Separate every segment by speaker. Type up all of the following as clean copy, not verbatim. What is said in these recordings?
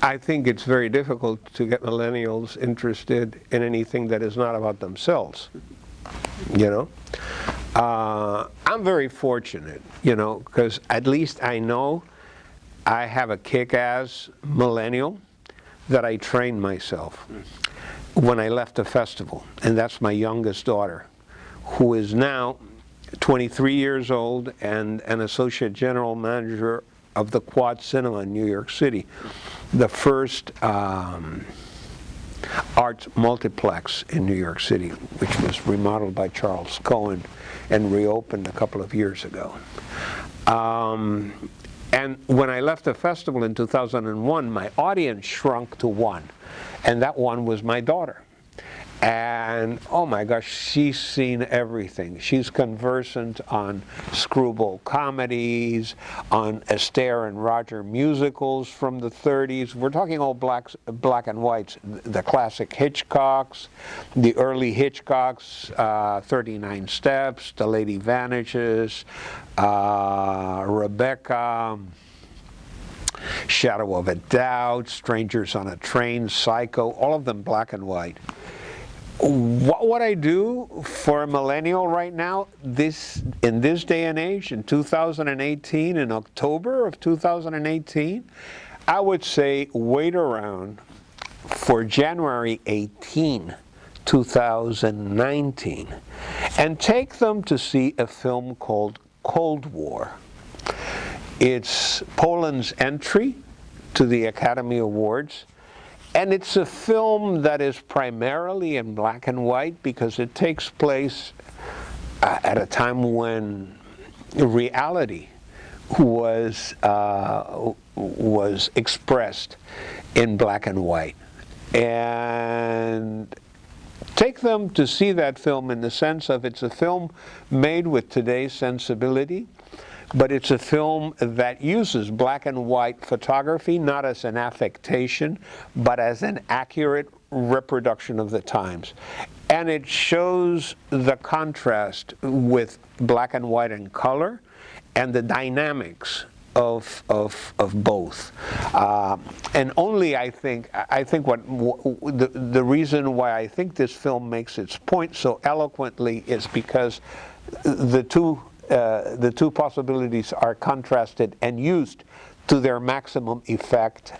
Speaker 1: I think it's very difficult to get millennials interested in anything that is not about themselves, you know. I'm very fortunate, you know, because at least I know I have a kick-ass millennial that I trained myself when I left the festival, and that's my youngest daughter, who is now 23 years old and an associate general manager of the Quad Cinema in New York City, the first art multiplex in New York City, which was remodeled by Charles Cohen and reopened a couple of years ago. And when I left the festival in 2001, my audience shrunk to one, and that one was my daughter. And oh my gosh, she's seen everything. She's conversant on screwball comedies, on Astaire and Roger musicals from the 30s. We're talking all black and whites, the classic Hitchcocks, the early Hitchcocks, 39 Steps, The Lady Vanishes, Rebecca, Shadow of a Doubt, Strangers on a Train, Psycho, all of them black and white. What would I do for a millennial right now, in this day and age, in 2018, in October of 2018? I would say wait around for January 18, 2019, and take them to see a film called Cold War. It's Poland's entry to the Academy Awards. And it's a film that is primarily in black and white because it takes place at a time when reality was expressed in black and white. And take them to see that film in the sense of it's a film made with today's sensibility, but it's a film that uses black and white photography not as an affectation, but as an accurate reproduction of the times. And it shows the contrast with black and white and color and the dynamics of both. And only I think what the reason why I think this film makes its point so eloquently is because the two possibilities are contrasted and used to their maximum effect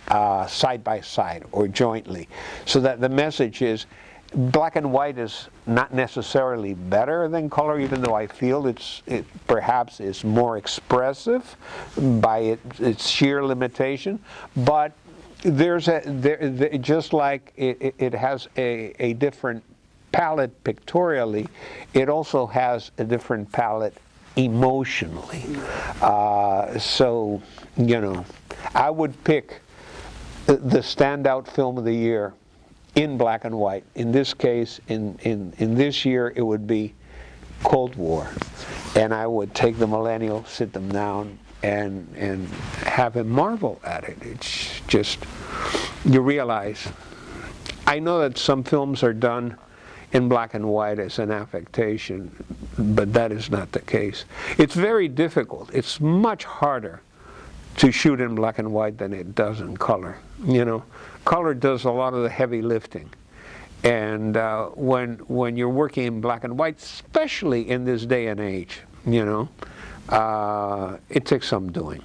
Speaker 1: side by side or jointly. So that the message is black and white is not necessarily better than color, even though I feel it perhaps is more expressive by its sheer limitation. But there's just like it has a different palette pictorially, it also has a different palette emotionally. So, you know, I would pick the standout film of the year in black and white. In this case, in this year, it would be Cold War. And I would take the millennial, sit them down, and have him marvel at it. It's just, you realize, I know that some films are done in black and white as an affectation, but that is not the case. It's very difficult. It's much harder to shoot in black and white than it does in color. You know, color does a lot of the heavy lifting. And when you're working in black and white, especially in this day and age, you know, it takes some doing.